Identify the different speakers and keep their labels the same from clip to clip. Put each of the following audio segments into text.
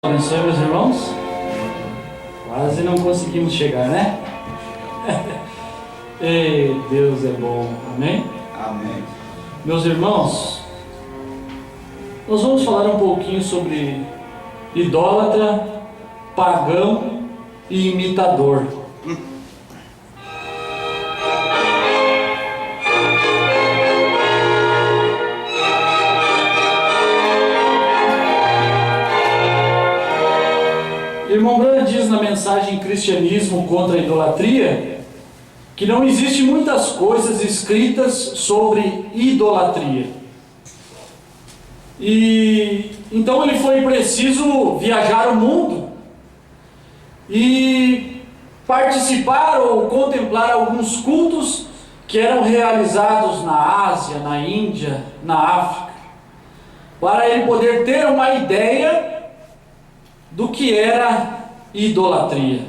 Speaker 1: Abençoe, meus irmãos. Quase não conseguimos chegar, né? Ei, Deus é bom, amém?
Speaker 2: Amém.
Speaker 1: Meus irmãos, nós vamos falar um pouquinho sobre idólatra, pagão e imitador. Irmão Branham diz na mensagem Cristianismo contra a Idolatria que não existe muitas coisas escritas sobre idolatria. E então ele foi preciso viajar o mundo e participar ou contemplar alguns cultos que eram realizados na Ásia, na Índia, na África, para ele poder ter uma ideia do que era idolatria.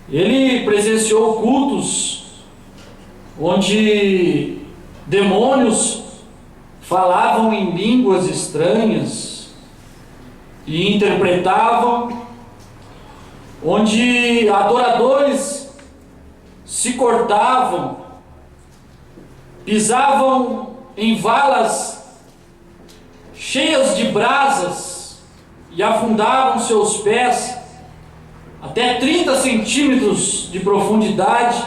Speaker 1: Ele presenciou cultos onde demônios falavam em línguas estranhas e interpretavam, onde adoradores se cortavam, pisavam em valas cheias de brasas e afundavam seus pés até 30 centímetros de profundidade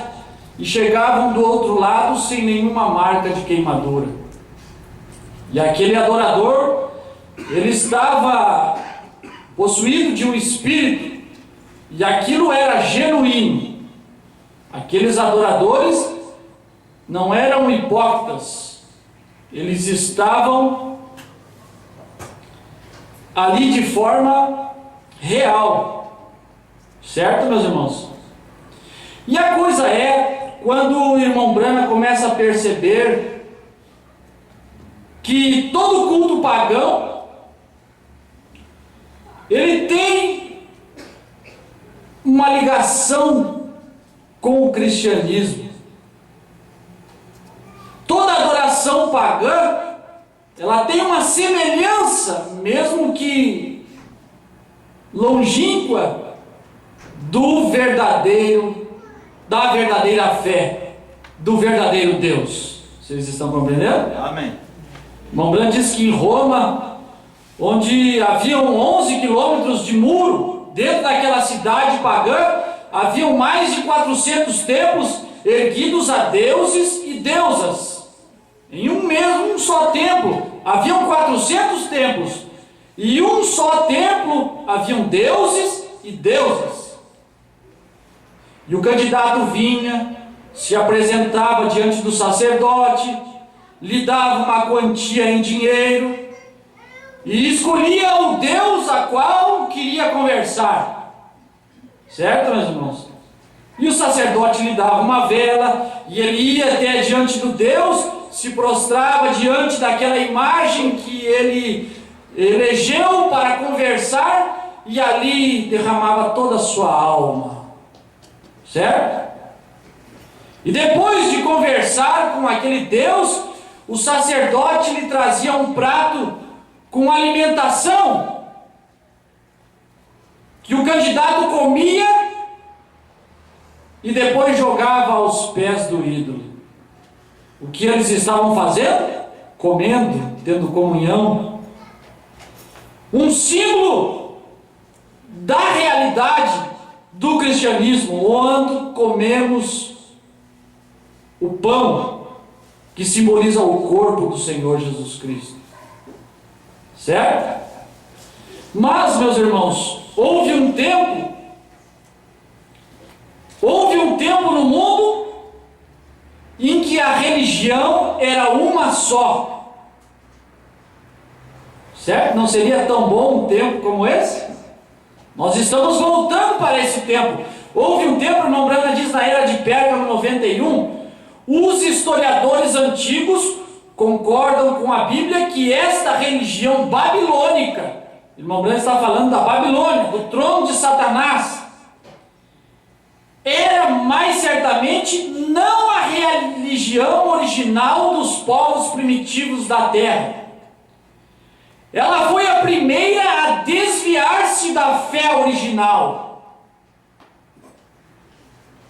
Speaker 1: e chegavam do outro lado sem nenhuma marca de queimadura. E aquele adorador, ele estava possuído de um espírito, e aquilo era genuíno. Aqueles adoradores não eram hipócritas, eles estavam ali de forma real, certo, meus irmãos? E a coisa é, quando o irmão Branham começa a perceber que todo culto pagão, ele tem uma ligação com o cristianismo. Toda adoração pagã, ela tem uma semelhança, mesmo que longínqua, da verdadeira fé, do verdadeiro Deus. Vocês estão compreendendo?
Speaker 2: Amém.
Speaker 1: Irmão Branham diz que em Roma, onde haviam 11 quilômetros de muro, dentro daquela cidade pagã, haviam mais de 400 templos erguidos a deuses e deusas. Em um só templo, haviam 400 templos. E um só templo, haviam deuses e deusas. E o candidato vinha, se apresentava diante do sacerdote, lhe dava uma quantia em dinheiro, e escolhia o Deus a qual queria conversar. Certo, meus irmãos? E o sacerdote lhe dava uma vela, e ele ia até diante do Deus, se prostrava diante daquela imagem que ele elegeu para conversar, e ali derramava toda a sua alma, certo? E depois de conversar com aquele Deus, o sacerdote lhe trazia um prato com alimentação, que o candidato comia e depois jogava aos pés do ídolo. O que eles estavam fazendo? Comendo, tendo comunhão. Um símbolo da realidade do cristianismo, onde comemos o pão que simboliza o corpo do Senhor Jesus Cristo. Certo? Mas, meus irmãos, houve um tempo no mundo em que a religião era uma só. Certo? Não seria tão bom um tempo como esse? Nós estamos voltando para esse tempo. Houve um tempo, o irmão Branham diz na era de Pérgamo 91, os historiadores antigos concordam com a Bíblia que esta religião babilônica, o irmão Branham está falando da Babilônia, do trono de Satanás, era mais certamente não a religião original dos povos primitivos da terra. Ela foi a primeira a desviar-se da fé original.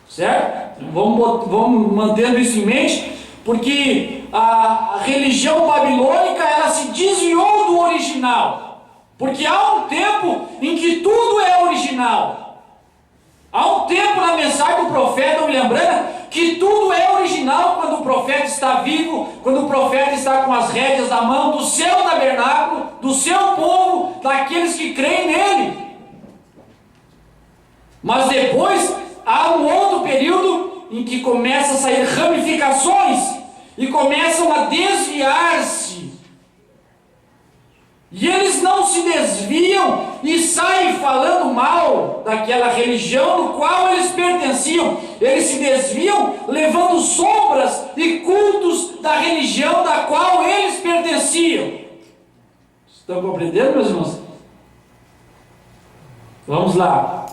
Speaker 1: Certo? Vamos mantendo isso em mente, porque a religião babilônica, ela se desviou do original. Porque há um tempo em que tudo é original. Há um tempo na mensagem do profeta William Branham que tudo é original quando o profeta está vivo, quando o profeta está com as rédeas na mão do seu tabernáculo, do seu povo, daqueles que creem nele. Mas depois há um outro período em que começa a sair ramificações e começam a desviar-se. E eles não se desviam e saem falando mal daquela religião no qual eles pertenciam. Eles se desviam levando sombras e cultos da religião da qual eles pertenciam. Estão compreendendo, meus irmãos? Vamos lá.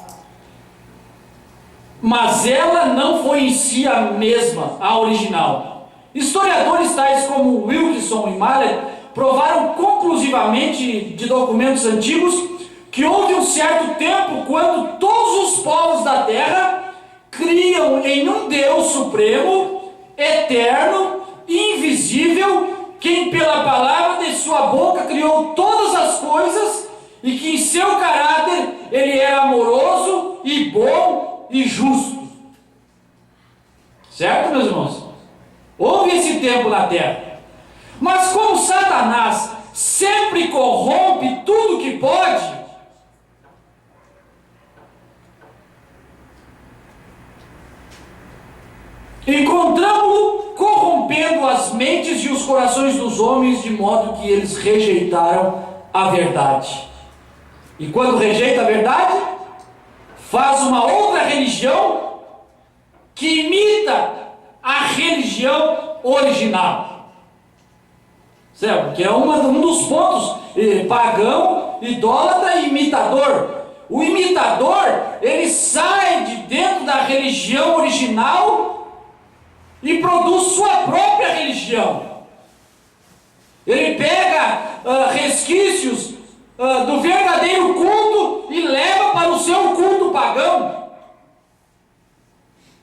Speaker 1: Mas ela não foi em si a mesma, a original. Historiadores tais como Wilkinson e Mallet provaram conclusivamente de documentos antigos que houve um certo tempo quando todos os povos da terra criam em um Deus supremo, eterno, invisível, quem pela palavra de sua boca criou todas as coisas e que em seu caráter ele era amoroso e bom e justo. Certo, meus irmãos? Houve esse tempo na terra. Mas como Satanás sempre corrompe tudo que pode, encontramos-lo corrompendo as mentes e os corações dos homens, de modo que eles rejeitaram a verdade. E quando rejeita a verdade, faz uma outra religião que imita a religião original. Certo? Que é um dos pontos, pagão, idólatra e imitador. O imitador, ele sai de dentro da religião original e produz sua própria religião. Ele pega resquícios do verdadeiro culto e leva para o seu culto pagão.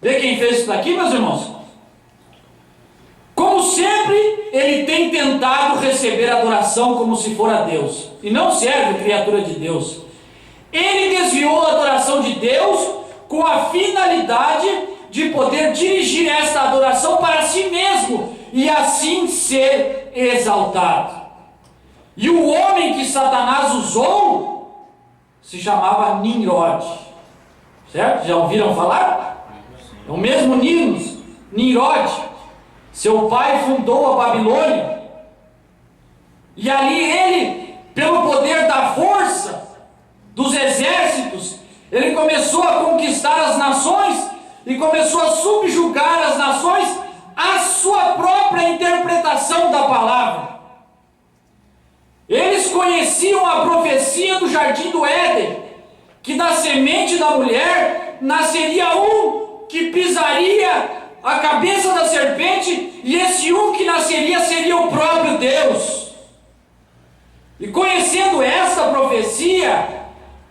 Speaker 1: Vê quem fez isso daqui, meus irmãos? Como sempre, ele tem tentado receber adoração como se for a Deus, e não serve criatura de Deus. Ele desviou a adoração de Deus com a finalidade de poder dirigir esta adoração para si mesmo, e assim ser exaltado. E o homem que Satanás usou se chamava Nimrod. Certo? Já ouviram falar? É o mesmo Nimrod. Seu pai fundou a Babilônia, e ali ele, pelo poder da força dos exércitos, ele começou a conquistar as nações e começou a subjugar as nações à sua própria interpretação da palavra. Eles conheciam a profecia do jardim do Éden, que da semente da mulher nasceria um que pisaria a cabeça da serpente, e esse um que nasceria seria o próprio Deus. E conhecendo esta profecia,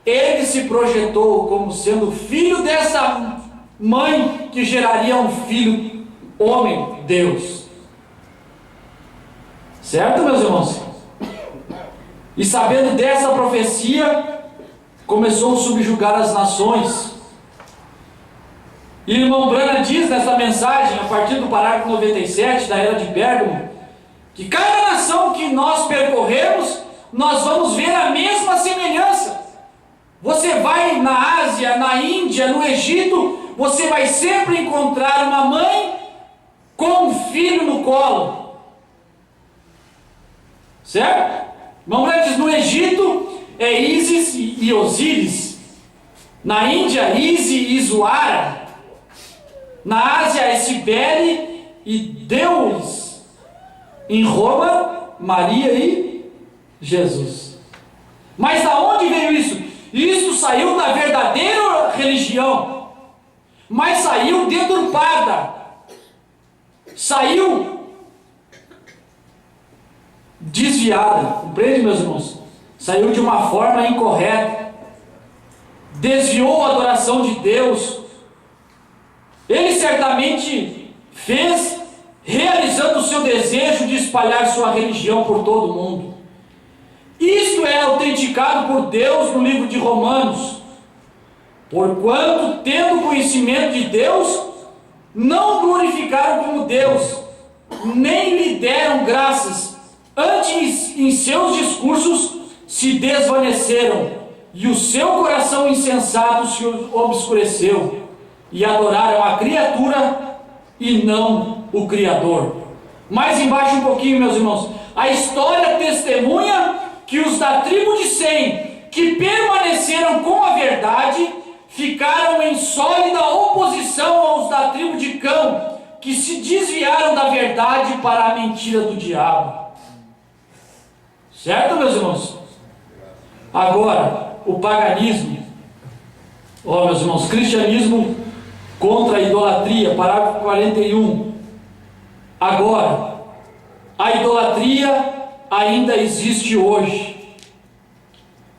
Speaker 1: ele se projetou como sendo filho dessa mãe que geraria um filho homem, Deus. Certo, meus irmãos? E sabendo dessa profecia, começou a subjugar as nações. E o irmão Branham diz nessa mensagem, a partir do parágrafo 97 da Era de Pérgamo, que cada nação que nós percorremos, nós vamos ver a mesma semelhança. Você vai na Ásia, na Índia, no Egito, você vai sempre encontrar uma mãe com um filho no colo. Certo? O irmão Branham diz, no Egito é Ísis e Osíris. Na Índia, Isi e Zuara. Na Ásia é Cibele e Deus. Em Roma, Maria e Jesus. Mas da onde veio isso? Isso saiu da verdadeira religião, mas saiu deturpada. Saiu desviada, compreende, meus irmãos? Saiu de uma forma incorreta, desviou a adoração de Deus. Ele certamente fez, realizando o seu desejo de espalhar sua religião por todo o mundo. Isto é autenticado por Deus no livro de Romanos. Porquanto, tendo conhecimento de Deus, não glorificaram como Deus, nem lhe deram graças, antes em seus discursos se desvaneceram, e o seu coração insensato se obscureceu, e adoraram a criatura e não o Criador. Mais embaixo um pouquinho, meus irmãos, a história testemunha que os da tribo de Sem, que permaneceram com a verdade, ficaram em sólida oposição aos da tribo de Cão, que se desviaram da verdade para a mentira do diabo. Certo, meus irmãos? Agora, o paganismo, meus irmãos, cristianismo contra a idolatria, parágrafo 41. Agora, a idolatria ainda existe hoje.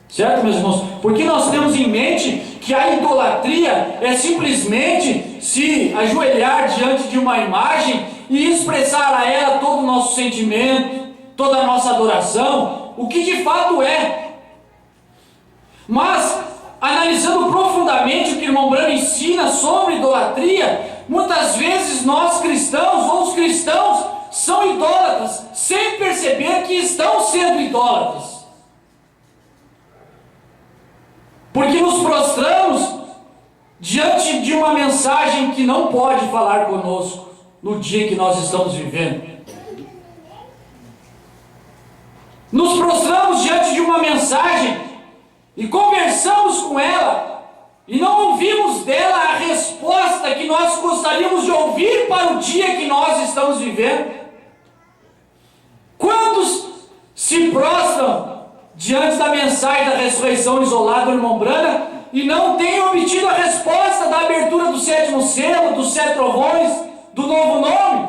Speaker 1: Certo, meus irmãos? Porque nós temos em mente que a idolatria é simplesmente se ajoelhar diante de uma imagem e expressar a ela todo o nosso sentimento, toda a nossa adoração, o que de fato é. Mas, analisando profundamente o que o irmão Branham ensina sobre idolatria, muitas vezes nós cristãos, ou os cristãos, são idólatras, sem perceber que estão sendo idólatras. Porque nos prostramos diante de uma mensagem que não pode falar conosco no dia que nós estamos vivendo. Nos prostramos diante de uma mensagem e conversamos com ela e não ouvimos dela a resposta que nós gostaríamos de ouvir para o dia que nós estamos vivendo. Quantos se prostram diante da mensagem da ressurreição isolada do irmão Branham e não têm obtido a resposta da abertura do 7º selo, dos 7 trovões, do novo nome?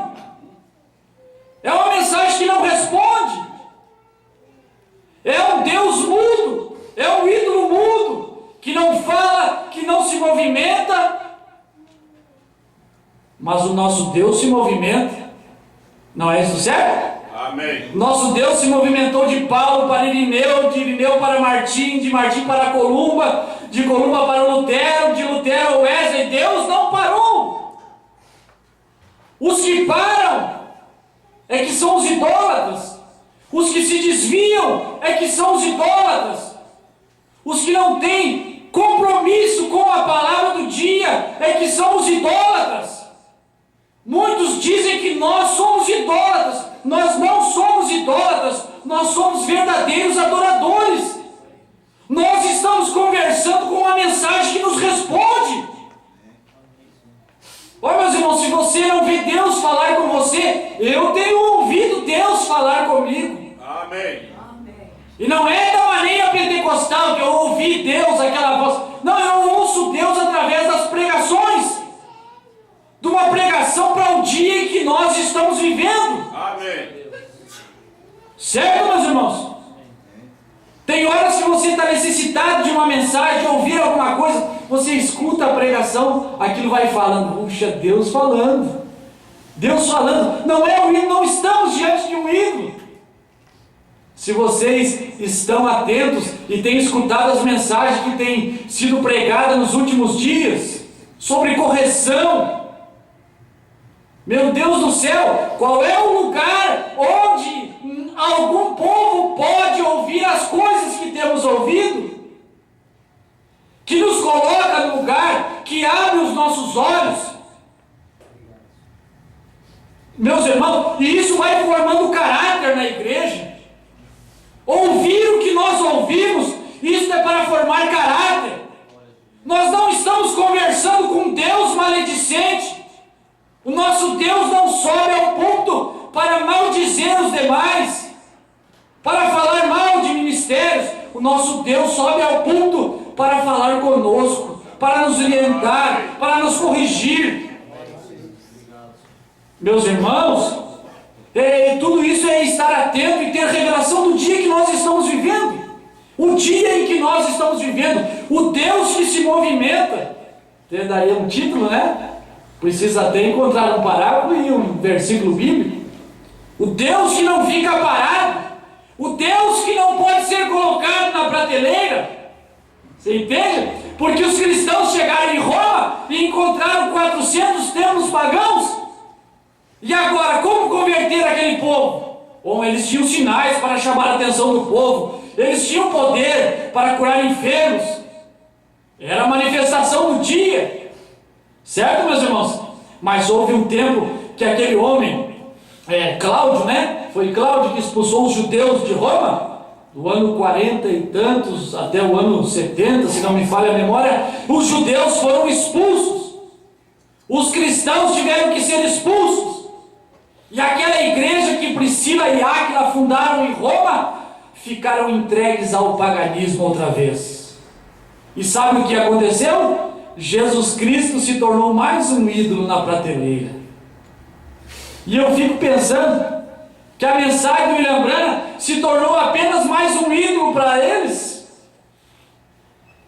Speaker 1: É uma mensagem que não responde. É um Deus mudo, é um ídolo mudo, que não fala, que não se movimenta. Mas o nosso Deus se movimenta. Não é isso certo?
Speaker 2: Amém.
Speaker 1: Nosso Deus se movimentou de Paulo para Irineu, de Irineu para Martim, de Martim para Columba, de Columba para Lutero, de Lutero ao Wesley. Deus não parou. Os que param é que são os idólatras. Os que se desviam é que são os idólatras. Os que não têm compromisso com a palavra do dia é que são os idólatras. Muitos dizem que nós somos idólatras. Nós não somos idólatras, nós somos verdadeiros adoradores. Nós estamos conversando com uma mensagem que nos responde. Olha, meus irmãos, se você não vê Deus falar com você, eu tenho ouvido Deus falar comigo.
Speaker 2: Amém.
Speaker 1: E não é da maneira pentecostal que eu ouvi Deus, aquela voz. Não, eu ouço Deus através das pregações. De uma pregação para o dia em que nós estamos vivendo.
Speaker 2: Amém.
Speaker 1: Certo, meus irmãos? Tem horas que você está necessitado de uma mensagem, de ouvir alguma coisa, você escuta a pregação, aquilo vai falando. Puxa, Deus falando. Deus falando. Não é um ídolo, não estamos diante de um ídolo. Se vocês estão atentos e têm escutado as mensagens que têm sido pregadas nos últimos dias, sobre correção, meu Deus do céu, qual é o lugar onde algum povo pode ouvir as coisas que temos ouvido? Que nos coloca no lugar, que abre os nossos olhos. Meus irmãos, e isso vai formando caráter na igreja. Ouvir o que nós ouvimos, isso é para formar caráter. Nós não estamos conversando com Deus maledicente. O nosso Deus não sobe ao ponto para maldizer os demais, para falar mal de ministérios. O nosso Deus sobe ao ponto para falar conosco, para nos orientar, para nos corrigir. Meus irmãos, Tudo isso é estar atento e ter revelação do dia que nós estamos vivendo. O dia em que nós estamos vivendo. O Deus que se movimenta. Até daria um título, né? Precisa até encontrar um parágrafo e um versículo bíblico. O Deus que não fica parado. O Deus que não pode ser colocado na prateleira. Você entende? Porque os cristãos chegaram em Roma e encontraram 400 templos pagãos. E agora, como converter aquele povo? Bom, eles tinham sinais para chamar a atenção do povo. Eles tinham poder para curar enfermos. Era a manifestação do dia. Certo, meus irmãos? Mas houve um tempo que aquele homem, Cláudio, né? Foi Cláudio que expulsou os judeus de Roma. Do ano 40 e tantos até o ano 70, se não me falha a memória, os judeus foram expulsos. Os cristãos tiveram que ser expulsos. E aquela igreja que Priscila e Áquila fundaram em Roma, ficaram entregues ao paganismo outra vez. E sabe o que aconteceu? Jesus Cristo se tornou mais um ídolo na prateleira. E eu fico pensando que a mensagem do William Branham se tornou apenas mais um ídolo para eles.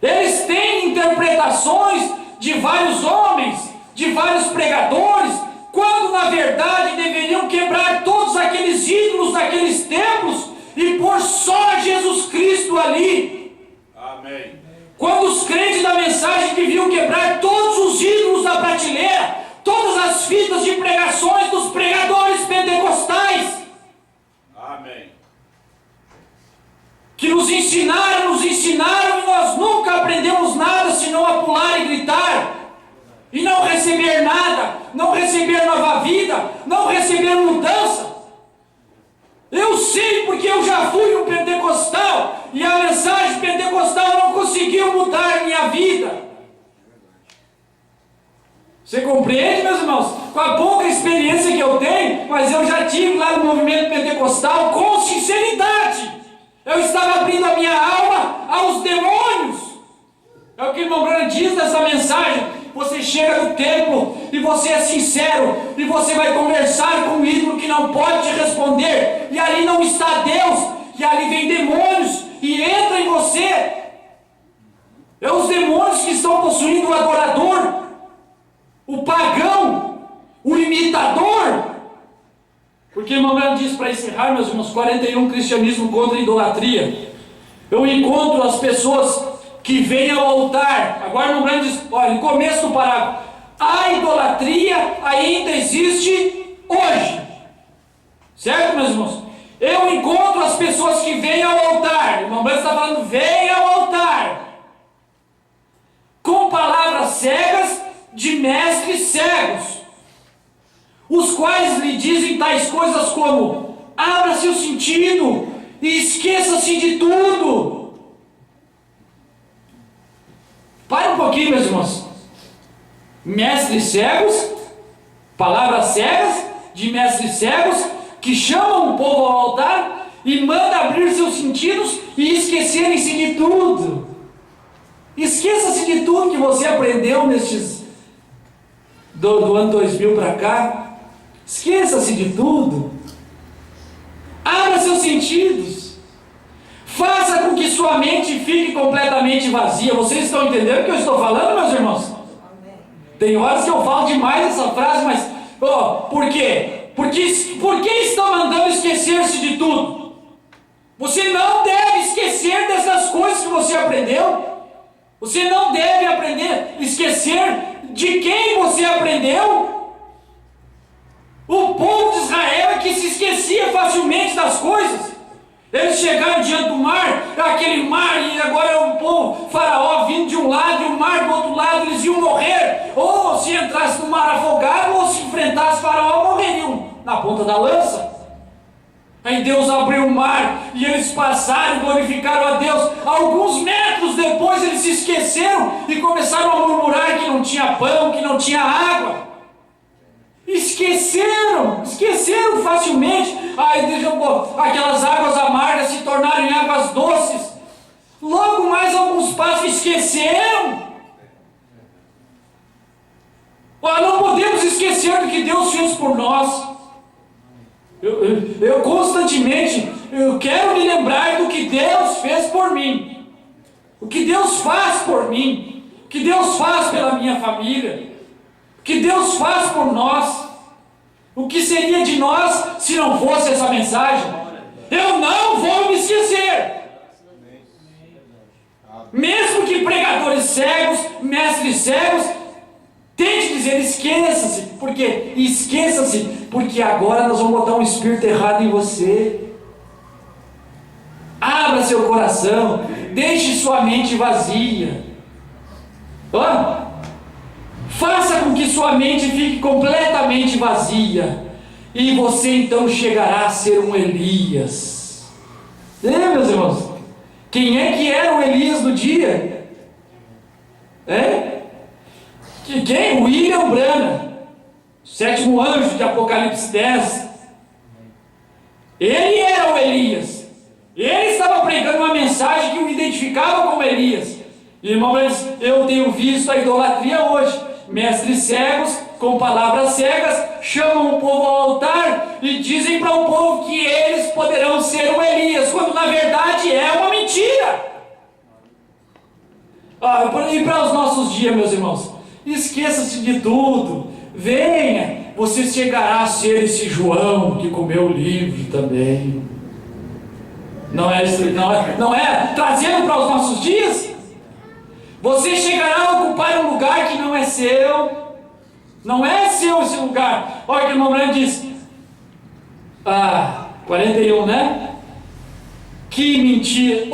Speaker 1: Eles têm interpretações de vários homens, de vários pregadores, quando na verdade deveriam quebrar todos aqueles ídolos daqueles templos e pôr só Jesus Cristo ali.
Speaker 2: Amém.
Speaker 1: Quando os crentes da mensagem deviam quebrar todos os ídolos da prateleira, todas as fitas de pregações dos pregadores pentecostais.
Speaker 2: Amém.
Speaker 1: Que nos ensinaram e nós nunca aprendemos nada senão a pular e gritar. E não receber nada, não receber nova vida, não receber mudança. Eu sei porque eu já fui um pentecostal e a mensagem pentecostal não conseguiu mudar minha vida. Você compreende, meus irmãos? Com a pouca experiência que eu tenho, mas eu já tive lá no movimento pentecostal com sinceridade. Eu estava abrindo a minha alma aos demônios. É o que o irmão Branham diz nessa mensagem. Você chega no templo e você é sincero e você vai conversar com um ídolo que não pode te responder, e ali não está Deus, e ali vem demônios e entra em você. É os demônios que estão possuindo o adorador, o pagão, o imitador. Porque o irmão Branham diz, para encerrar, meus irmãos, 41, cristianismo contra a idolatria. Eu encontro as pessoas que vem ao altar. Agora o irmão Branham diz, olha, no começo do parágrafo, a idolatria ainda existe hoje. Certo, meus irmãos? Eu encontro as pessoas que vêm ao altar. O irmão Branham está falando, vem ao altar, com palavras cegas de mestres cegos, os quais lhe dizem tais coisas como, abra seu sentido e esqueça-se de tudo. Para um pouquinho, meus irmãos. Mestres cegos, palavras cegas de mestres cegos, que chamam o povo ao altar e mandam abrir seus sentidos e esquecerem-se de tudo. Esqueça-se de tudo que você aprendeu nestes do ano 2000 para cá. Esqueça-se de tudo. Abra seus sentidos. Faça com que sua mente fique completamente vazia. Vocês estão entendendo o que eu estou falando, meus irmãos? Amém. Tem horas que eu falo demais essa frase, mas por quê? Por que estão mandando esquecer-se de tudo? Você não deve esquecer dessas coisas que você aprendeu. Você não deve esquecer de quem você aprendeu. O povo de Israel é que se esquecia facilmente das coisas. Eles chegaram diante do mar, aquele mar, e agora é um povo, faraó vindo de um lado e o mar do outro lado, eles iam morrer. Ou se entrasse no mar afogado, ou se enfrentasse faraó, morreriam na ponta da lança. Aí Deus abriu o mar e eles passaram e glorificaram a Deus. Alguns metros depois eles se esqueceram e começaram a murmurar que não tinha pão, que não tinha água. Esqueceram facilmente. Aí aquelas águas amargas se tornaram em águas doces. Logo mais alguns passos esqueceram. Não podemos esquecer do que Deus fez por nós. Eu constantemente, eu quero me lembrar do que Deus fez por mim, o que Deus faz por mim, o que Deus faz pela minha família, o que Deus faz por nós. O que seria de nós se não fosse essa mensagem? Eu não vou me esquecer. Mesmo que pregadores cegos, mestres cegos, tente dizer, esqueça-se, porque agora nós vamos botar um espírito errado em você. Abra seu coração, deixe sua mente vazia. Faça com que sua mente fique completamente vazia, e você então chegará a ser um Elias. Meus irmãos? Quem é que era o Elias do dia? Quem? William Branham, 7º anjo de Apocalipse 10. Ele era o Elias. Ele estava pregando uma mensagem que o identificava como Elias. Irmãos, eu tenho visto a idolatria hoje. Mestres cegos, com palavras cegas, chamam o povo ao altar e dizem para o povo que eles poderão ser um Elias, quando na verdade é uma mentira. E para os nossos dias, meus irmãos, esqueça-se de tudo, venha, você chegará a ser esse João que comeu o livro também. Não é trazendo para os nossos dias? Você chegará a ocupar um lugar que não é seu. Não é seu esse lugar. Olha o que o irmão Branham diz. 41, né? Que mentira.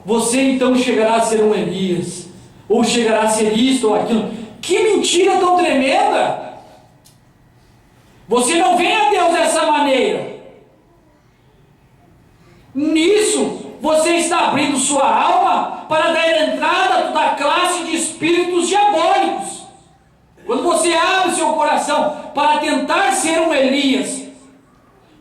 Speaker 1: Você então chegará a ser um Elias. Ou chegará a ser isto ou aquilo. Que mentira tão tremenda. Você não vem a Deus dessa maneira. Nisso, você está abrindo sua alma para dar entrada a toda classe de espíritos diabólicos. Quando você abre seu coração para tentar ser um Elias,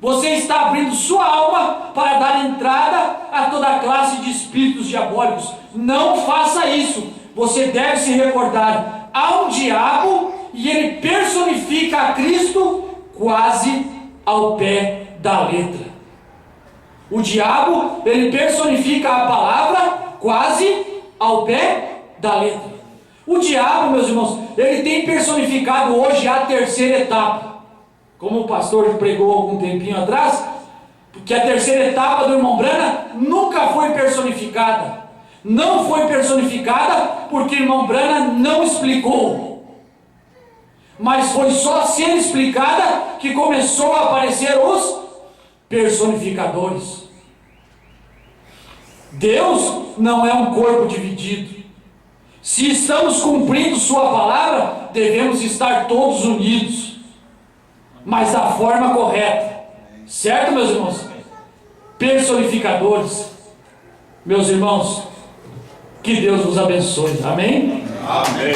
Speaker 1: você está abrindo sua alma para dar entrada a toda classe de espíritos diabólicos. Não faça isso. Você deve se recordar, há um diabo e ele personifica a Cristo quase ao pé da letra. O diabo, ele personifica a palavra quase ao pé da letra. O diabo, meus irmãos, ele tem personificado hoje a terceira etapa. Como o pastor pregou algum tempinho atrás, que a terceira etapa do irmão Branham nunca foi personificada. Não foi personificada porque o irmão Branham não explicou. Mas foi só sendo explicada que começou a aparecer os personificadores. Deus não é um corpo dividido. Se estamos cumprindo sua palavra, devemos estar todos unidos, mas da forma correta. Certo, meus irmãos? Personificadores. Meus irmãos, que Deus nos abençoe. Amém?
Speaker 2: Amém.